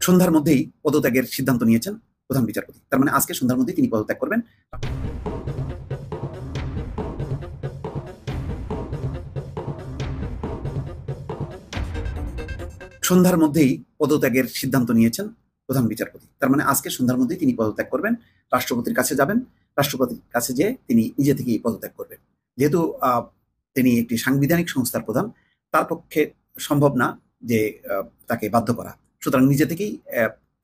সন্ধ্যার মধ্যেই পদত্যাগের সিদ্ধান্ত নিয়েছেন প্রধান বিচারপতি। তার মানে আজকে সন্ধ্যার মধ্যেই তিনি পদত্যাগ করবেন। সন্ধ্যার মধ্যেই পদত্যাগের সিদ্ধান্ত নিয়েছেন প্রধান বিচারপতি। তার মানে আজকে সন্ধ্যার মধ্যেই তিনি পদত্যাগ করবেন, রাষ্ট্রপতির কাছে যাবেন, রাষ্ট্রপতির কাছে যেয়ে তিনি নিজে থেকেই পদত্যাগ করবেন। যেহেতু তিনি একটি সাংবিধানিক সংস্থার প্রধান, তার পক্ষে সম্ভব না যে তাকে বাধ্য করা, সুতরাং নিজে থেকেই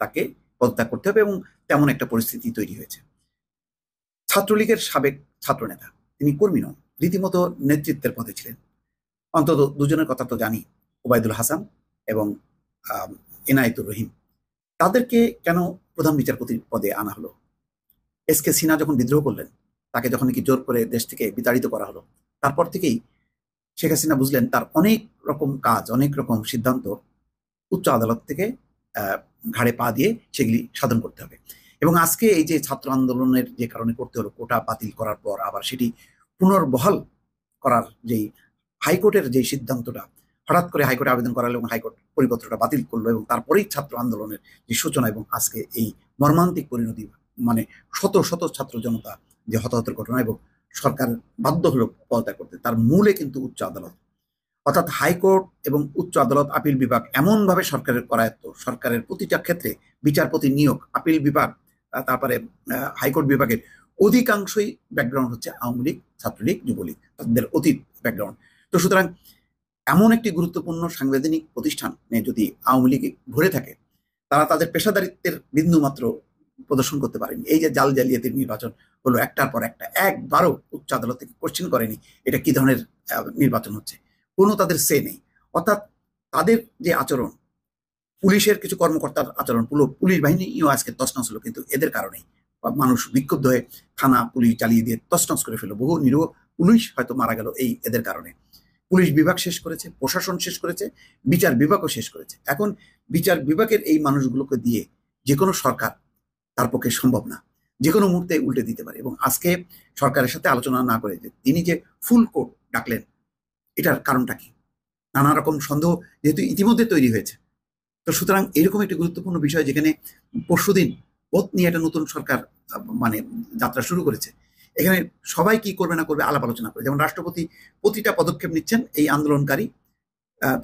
তাকে পদত্যাগ করতে হবে এবং তেমন একটা পরিস্থিতি তৈরি হয়েছে। ছাত্রলীগের সাবেক ছাত্রনেতা, তিনি কর্মী নন, রীতিমতো নেতৃত্বের পদে ছিলেন। অন্তত দুজনের কথা তো জানি, ওবায়দুল হাসান এবং এনায়েতুর রহিম। তাদেরকে কেন প্রধান বিচারপতির পদে আনা হলো? এস কে সিনহা যখন বিদ্রোহ করলেন, তাকে যখন কি জোর করে দেশ থেকে বিতাড়িত করা হলো, তারপর থেকেই শেখ হাসিনা বুঝলেন তার অনেক রকম কাজ, অনেক রকম সিদ্ধান্ত উচ্চ আদালত থেকে ঘাড়ে পা দিয়ে সেগুলি সাধন করতে হবে। এবং আজকে এই যে ছাত্র আন্দোলনের যে কারণে করতে হলো, কোটা বাতিল করার পর আবার সেটি পুনর্বহাল করার যেই হাইকোর্টের যে সিদ্ধান্তটা, হঠাৎ করে হাইকোর্টে আবেদন করা হলো এবং হাইকোর্ট পরিপত্রটা বাতিল করলো এবং তারপরেই ছাত্র আন্দোলনের যে সূচনা এবং আজকে এই মর্মান্তিক পরিণতি, মানে শত শত ছাত্র জনতা যে হতাহতের ঘটনা এবং সরকার বাধ্য হলো পদত্যাগ করতে, তার মূলে কিন্তু উচ্চ আদালত, অর্থাৎ হাইকোর্ট এবং উচ্চ আদালত, আপিল বিভাগ এমনভাবে সরকারের করায়ত্ত, সরকারের প্রতিটা ক্ষেত্রে বিচারপতি নিয়োগ, আপিল বিভাগ, তারপরে হাইকোর্ট বিভাগের অধিকাংশই ব্যাকগ্রাউন্ড হচ্ছে আওয়ামী লীগ, ছাত্রলীগ, যুবলীগ, তাদের অতীত ব্যাকগ্রাউন্ড। তো সুতরাং এমন একটি গুরুত্বপূর্ণ সাংবিধানিক প্রতিষ্ঠানে যদি আওয়ামী লীগ ভরে থাকে, তারা তাদের পেশাদারিত্বের বিন্দু মাত্র প্রদর্শন করতে পারেনি। এই যে জাল জালিয়াতির নির্বাচন হলো একটার পর একটা, একবারও উচ্চ আদালত থেকে কোশ্চেন করেনি এটা কি ধরনের নির্বাচন হচ্ছে, কোনো তাদের সে নেই। অর্থাৎ তাদের যে আচরণ, পুলিশের কিছু কর্মকর্তার আচরণ, পুলিশ বাহিনীও আজকে তছনছ হলো কিন্তু এদের কারণেই। মানুষ বিক্ষুব্ধ হয়ে থানা পুলিশ চালিয়ে দিয়ে তছনছ করে ফেললো, বহু নিরীহ পুলিশ হয়তো মারা গেল এই এদের কারণে। পুলিশ বিভাগ শেষ করেছে, প্রশাসন শেষ করেছে, বিচার বিভাগও শেষ করেছে। এখন বিচার বিভাগের এই মানুষগুলোকে দিয়ে যে কোনো সরকার তার পক্ষে সম্ভব না, যে কোনো মুহূর্তে উল্টে দিতে পারে। এবং আজকে সরকারের সাথে আলোচনা না করে যে তিনি যে ফুল কোর্ট ডাকলেন, এটার কারণটা কি? নানা রকম সন্দেহ যেহেতু ইতিমধ্যে তৈরি হয়েছে, তো সুতরাং এরকম একটি গুরুত্বপূর্ণ বিষয় যেখানে পরশুদিন পথ নিয়ে একটা নতুন সরকার মানে যাত্রা শুরু করেছে, এখানে সবাই কি করবে না করবে আলাপ আলোচনা করে। যেমন রাষ্ট্রপতি প্রতিটা পদক্ষেপ নিচ্ছেন এই আন্দোলনকারী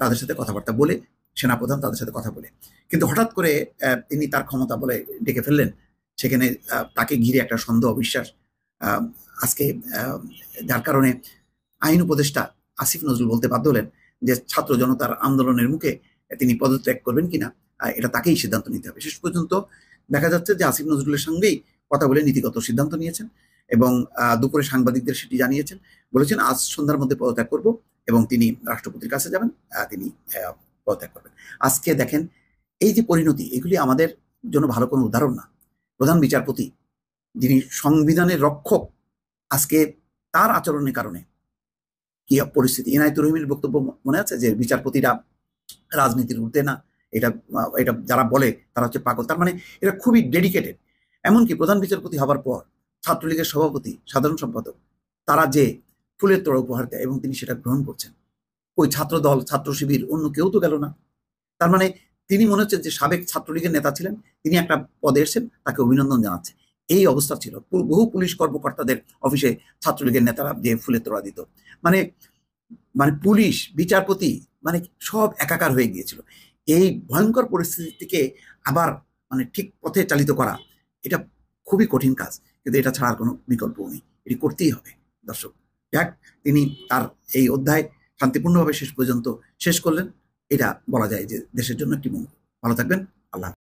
তাদের সাথে কথাবার্তা বলে, সেনাপ্রধান তাদের সাথে কথা বলে, কিন্তু হঠাৎ করে তিনি তার ক্ষমতা বলে ডেকে ফেললেন, সেখানে তাকে ঘিরে একটা সন্দেহ, অবিশ্বাস আজকে, যার কারণে আইন উপদেষ্টা আসিফ নজরুল বলতে বাধ্য হলেন যে ছাত্র জনতার আন্দোলনের মুখে তিনি পদত্যাগ করবেন কিনা এটা তাকেই সিদ্ধান্ত নিতে হবে। শেষ পর্যন্ত দেখা যাচ্ছে যে আসিফ নজরুলের সঙ্গেই কথা বলে নীতিগত সিদ্ধান্ত নিয়েছেন এবং দুপুরে সাংবাদিকদের সেটি জানিয়েছেন, বলেছেন আজ সন্ধ্যার মধ্যে পদত্যাগ করব এবং তিনি রাষ্ট্রপতির কাছে যাবেন, তিনি পদত্যাগ করবেন। আজকে দেখেন এই যে পরিণতি, এগুলি আমাদের জন্য ভালো কোনো উদাহরণ না। প্রধান বিচারপতি যিনি সংবিধানের রক্ষক, আজকে তার আচরণের কারণে কি পরিস্থিতি। এনায়েতুর রহিমের বক্তব্য মনে আছে যে বিচারপতিরা রাজনীতির ঊর্ধ্বে না, এটা এটা যারা বলে তারা হচ্ছে পাগল। তার মানে এটা খুবই ডেডিকেটেড। এমনকি প্রধান বিচারপতি হবার পর ছাত্রলীগের সভাপতি, সাধারণ সম্পাদক, তারা যে ফুলের তোড়া উপহার দেয় এবং তিনি সেটা গ্রহণ করছেন, ওই ছাত্র দল, ছাত্র শিবির, অন্য কেউ তো গেল না। তার মানে তিনি মনে হচ্ছে যে সাবেক ছাত্রলীগের নেতা ছিলেন, তিনি একটা পদে এসেছেন, তাকে অভিনন্দন জানাচ্ছে। এই অবস্থা ছিল। বহু পুলিশ কর্মকর্তাদের অফিসে ছাত্রলীগের নেতারা দিয়ে ফুলের তোড়া দিত। মানে মানে পুলিশ, বিচারপতি, মানে সব একাকার হয়ে গিয়েছিল। এই ভয়ঙ্কর পরিস্থিতি থেকে আবার মানে ঠিক পথে চালিত করা, এটা খুবই কঠিন কাজ, কিন্তু এটা ছাড়ার কোনো বিকল্পও নেই, এটি করতেই হবে। দর্শক, যাক, তিনি তার এই অধ্যায় শান্তিপূর্ণভাবে শেষ পর্যন্ত শেষ করলেন, এটা বলা যায় যে দেশের জন্য একটি মঙ্গল। ভালো থাকবেন। আল্লাহ।